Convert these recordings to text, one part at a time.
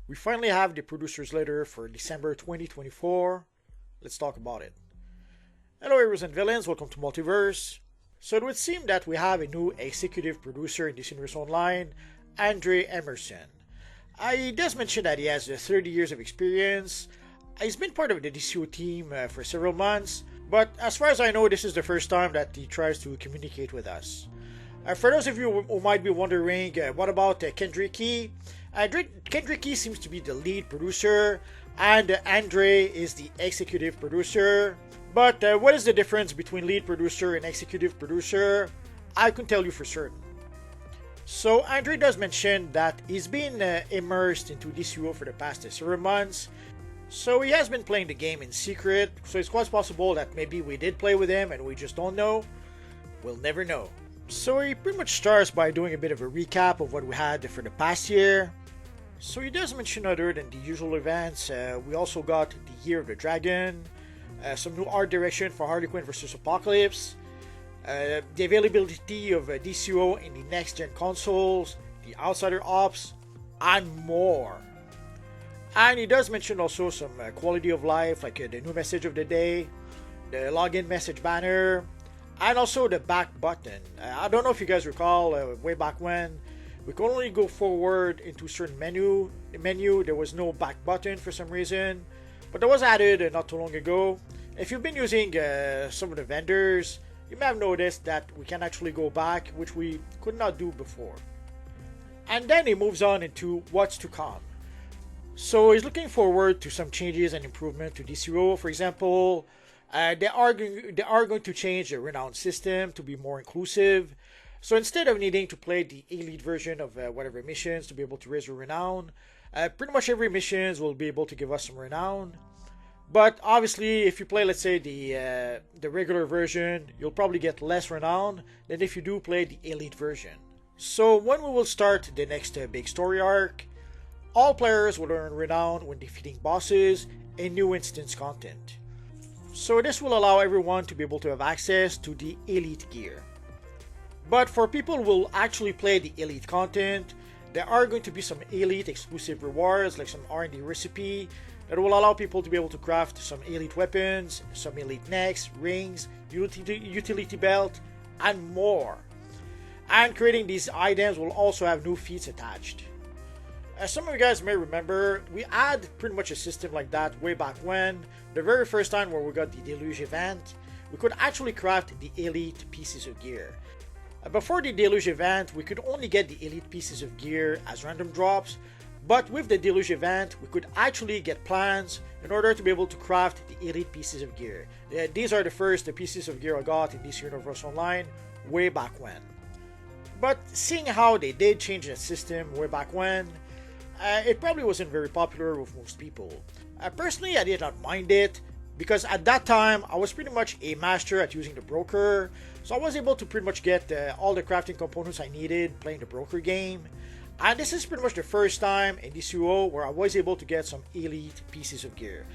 We finally have the producer's letter for December 2024. Let's talk about it. Hello, heroes and villains. Welcome to Multiverse. So it would seem that we have a new executive producer in this universe online, Andre Emerson. He does mention that he has 30 years of experience. He's been part of the DCUO team for several months, but as far as I know, this is the first time that he tries to communicate with us. For those of you who might be wondering, what about Kendrick Key? Kendrick Key seems to be the lead producer, and Andre is the executive producer. But what is the difference between lead producer and executive producer? I can tell you for certain. So Andre does mention that he's been immersed into DCUO for the past several months. So he has been playing the game in secret, so it's quite possible that maybe we did play with him and we just don't know. We'll never know. So he pretty much starts by doing a bit of a recap of what we had for the past year. So he does mention, other than the usual events, we also got the Year of the Dragon, some new art direction for Harley Quinn vs. Apocalypse, the availability of DCUO in the next-gen consoles, the Outsider Ops, and more. And he does mention also some quality of life, like the new message of the day, the login message banner, and also the back button. I don't know if you guys recall, way back when, we could only go forward into certain menu. There was no back button for some reason, but that was added not too long ago. If you've been using some of the vendors, you may have noticed that we can actually go back, which we could not do before. And then he moves on into what's to come. So he's looking forward to some changes and improvement to DCUO. For example, they are going to change the Renown system to be more inclusive. So instead of needing to play the elite version of whatever missions to be able to raise your renown, pretty much every missions will be able to give us some renown. But obviously, if you play, let's say, the regular version, you'll probably get less renown than if you do play the elite version. So when we will start the next big story arc, all players will earn renown when defeating bosses and new instance content. So this will allow everyone to be able to have access to the elite gear. But for people who will actually play the elite content, there are going to be some elite exclusive rewards, like some R&D recipe that will allow people to be able to craft some elite weapons, some elite necks, rings, utility belt, and more. And creating these items will also have new feats attached. As some of you guys may remember, we had pretty much a system like that way back when, the very first time where we got the Deluge event, we could actually craft the elite pieces of gear. Before the Deluge event, we could only get the elite pieces of gear as random drops, but with the Deluge event, we could actually get plans in order to be able to craft the elite pieces of gear. These are the first pieces of gear I got in this universe online way back when. But seeing how they did change the system way back when, it probably wasn't very popular with most people. Personally, I did not mind it, because at that time, I was pretty much a master at using the broker, so I was able to pretty much get all the crafting components I needed playing the broker game. And this is pretty much the first time in DCUO where I was able to get some elite pieces of gear.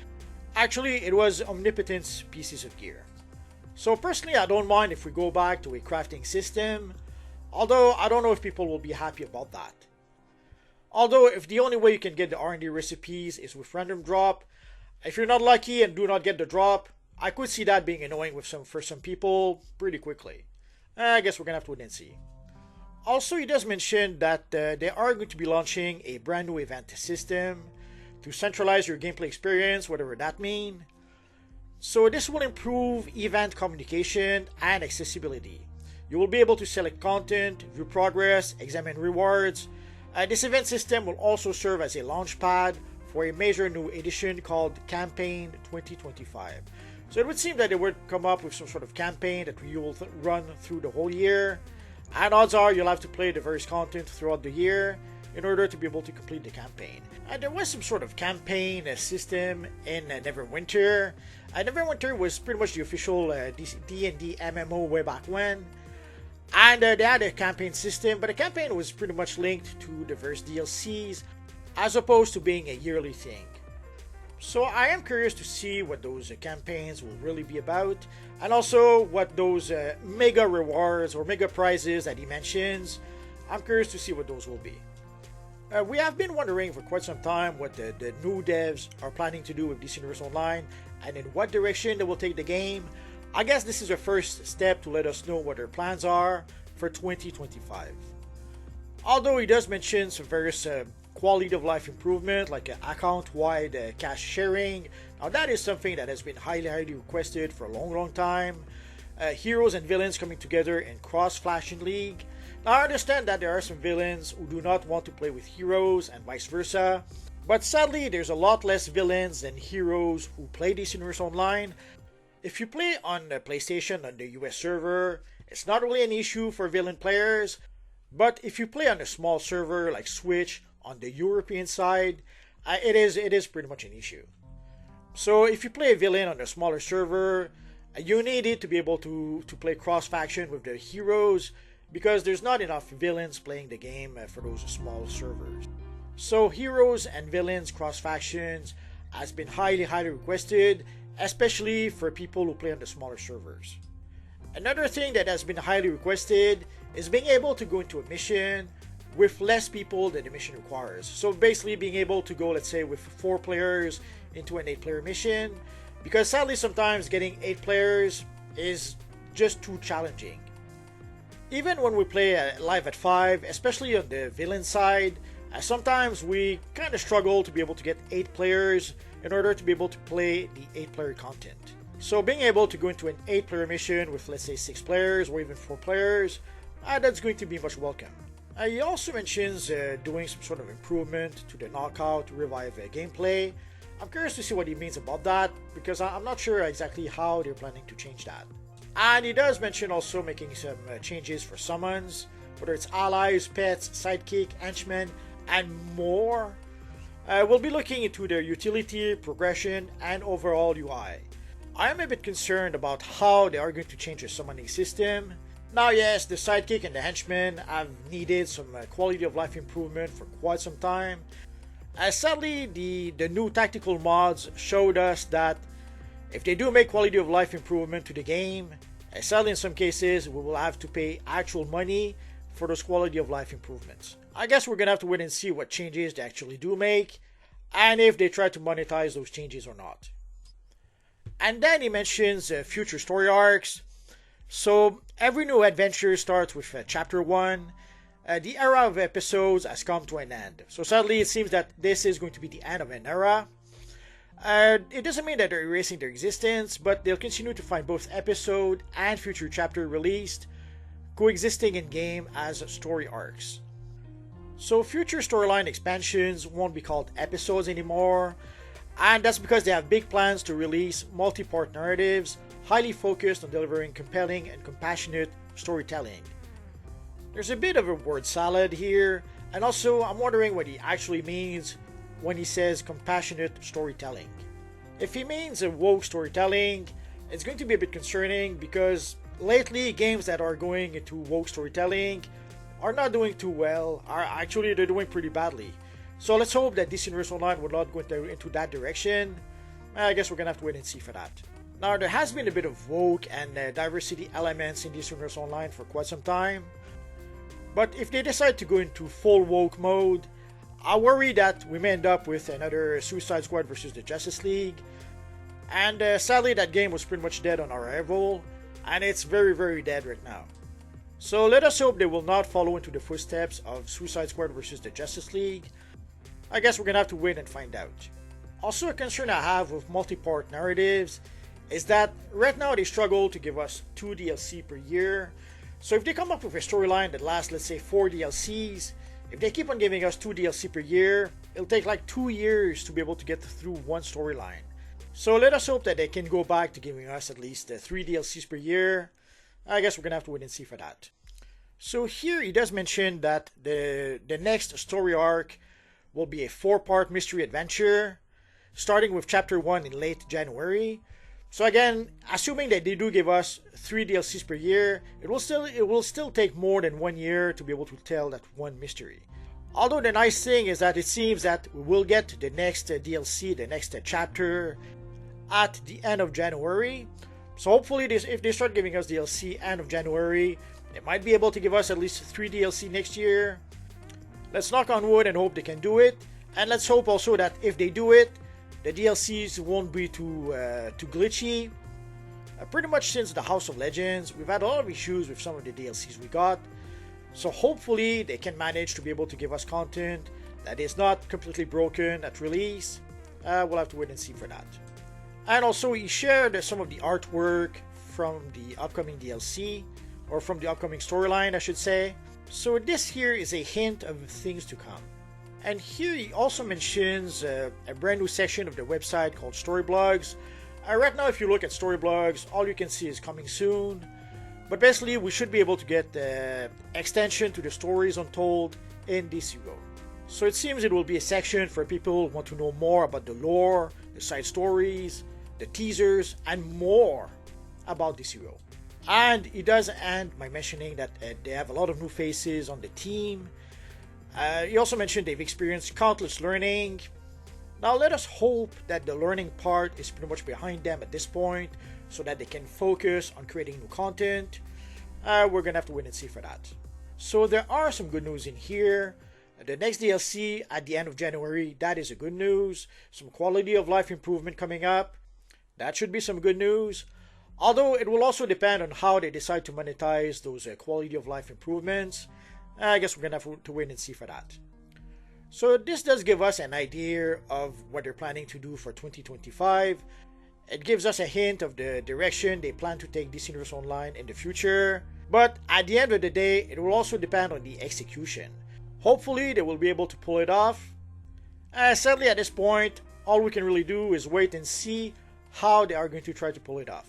Actually, it was omnipotence pieces of gear. So personally, I don't mind if we go back to a crafting system, although I don't know if people will be happy about that. Although, if the only way you can get the R&D recipes is with random drop, if you're not lucky and do not get the drop, I could see that being annoying for some people pretty quickly. I guess we're gonna have to wait and see. Also, he does mention that they are going to be launching a brand new event system to centralize your gameplay experience, whatever that means. So this will improve event communication and accessibility. You will be able to select content, view progress, examine rewards. This event system will also serve as a launch pad for a major new edition called Campaign 2025. So it would seem that they would come up with some sort of campaign that you will run through the whole year, and odds are you'll have to play the various content throughout the year in order to be able to complete the campaign. And there was some sort of campaign system in Neverwinter. Neverwinter was pretty much the official D&D MMO way back when, and they had a campaign system, but the campaign was pretty much linked to the various DLCs as opposed to being a yearly thing. So I am curious to see what those campaigns will really be about, and also what those mega rewards or mega prizes that he mentions. I'm curious to see what those will be. We have been wondering for quite some time what the new devs are planning to do with DC Universe Online and in what direction they will take the game. I guess this is a first step to let us know what their plans are for 2025. Although he does mention some various quality of life improvement like account-wide cash sharing. Now that is something that has been highly requested for a long time. Heroes and villains coming together in cross-faction league. Now I understand that there are some villains who do not want to play with heroes and vice versa, but sadly there's a lot less villains than heroes who play DC Universe Online. If you play on PlayStation on the US server, it's not really an issue for villain players, but if you play on a small server like Switch on the European side, it is pretty much an issue. So if you play a villain on a smaller server, you need it to be able to play cross-faction with the heroes because there's not enough villains playing the game for those small servers. So heroes and villains cross-factions has been highly requested, especially for people who play on the smaller servers. Another thing that has been highly requested is being able to go into a mission with less people than the mission requires. So basically being able to go, let's say, with 4 players into an 8-player mission, because sadly sometimes getting 8 players is just too challenging. Even when we play live at 5, especially on the villain side, sometimes we kind of struggle to be able to get 8 players in order to be able to play the 8-player content. So being able to go into an 8-player mission with, let's say, 6 players or even 4 players, that's going to be much welcome. He also mentions doing some sort of improvement to the knockout revive gameplay. I'm curious to see what he means about that because I'm not sure exactly how they're planning to change that. And he does mention also making some changes for summons, whether it's allies, pets, sidekick, henchmen, and more. We'll be looking into their utility, progression, and overall UI. I am a bit concerned about how they are going to change the summoning system. Now yes, the sidekick and the henchmen have needed some quality of life improvement for quite some time. Sadly, the new tactical mods showed us that if they do make quality of life improvement to the game, sadly in some cases we will have to pay actual money for those quality of life improvements. I guess we're gonna have to wait and see what changes they actually do make, and if they try to monetize those changes or not. And then he mentions future story arcs. So every new adventure starts with chapter 1. The era of episodes has come to an end. So sadly it seems that this is going to be the end of an era. It doesn't mean that they're erasing their existence, but they'll continue to find both episode and future chapter released, coexisting in game as story arcs. So future storyline expansions won't be called episodes anymore, and that's because they have big plans to release multi-part narratives, highly focused on delivering compelling and compassionate storytelling. There's a bit of a word salad here, and also I'm wondering what he actually means when he says compassionate storytelling. If he means a woke storytelling, it's going to be a bit concerning because lately games that are going into woke storytelling are not doing too well, they're doing pretty badly. So let's hope that DC Universe Online will not go into that direction. I guess we're gonna have to wait and see for that. Now there has been a bit of woke and diversity elements in DC Universe Online for quite some time, but if they decide to go into full woke mode, I worry that we may end up with another Suicide Squad versus the Justice League, and sadly that game was pretty much dead on arrival, and it's very dead right now. So let us hope they will not follow into the footsteps of Suicide Squad versus the Justice League. I guess we're gonna have to wait and find out. Also, a concern I have with multi-part narratives is that right now they struggle to give us 2 DLC per year. So if they come up with a storyline that lasts, let's say, 4 DLCs, if they keep on giving us 2 DLC per year, it'll take like 2 years to be able to get through one storyline. So let us hope that they can go back to giving us at least 3 DLCs per year. I guess we're gonna have to wait and see for that. So here he does mention that the next story arc will be a 4-part mystery adventure, starting with chapter 1 in late January. So again, assuming that they do give us 3 DLCs per year, it will still take more than 1 year to be able to tell that one mystery. Although the nice thing is that it seems that we will get the next DLC, the next chapter, at the end of January. So hopefully if they start giving us DLC end of January, they might be able to give us at least 3 DLC next year. Let's knock on wood and hope they can do it. And let's hope also that if they do it, the DLCs won't be too glitchy. Pretty much since the House of Legends, we've had a lot of issues with some of the DLCs we got. So hopefully they can manage to be able to give us content that is not completely broken at release. We'll have to wait and see for that. And also he shared some of the artwork from the upcoming DLC, or from the upcoming storyline I should say. So this here is a hint of things to come. And here he also mentions a brand new section of the website called Storyblogs. Right now if you look at Storyblogs, all you can see is coming soon. But basically we should be able to get the extension to the Stories Untold in DCUO. So it seems it will be a section for people who want to know more about the lore, the side stories, the teasers, and more about DCUO. And he does end by mentioning that they have a lot of new faces on the team. He also mentioned they've experienced countless learning. Now let us hope that the learning part is pretty much behind them at this point, so that they can focus on creating new content. We're gonna have to wait and see for that. So there are some good news in here. The next DLC at the end of January, that is a good news. Some quality of life improvement coming up. That should be some good news. Although it will also depend on how they decide to monetize those quality of life improvements. I guess we're gonna have to wait and see for that. So this does give us an idea of what they're planning to do for 2025. It gives us a hint of the direction they plan to take DC Universe Online in the future. But at the end of the day, it will also depend on the execution. Hopefully they will be able to pull it off. Sadly at this point, all we can really do is wait and see how they are going to try to pull it off.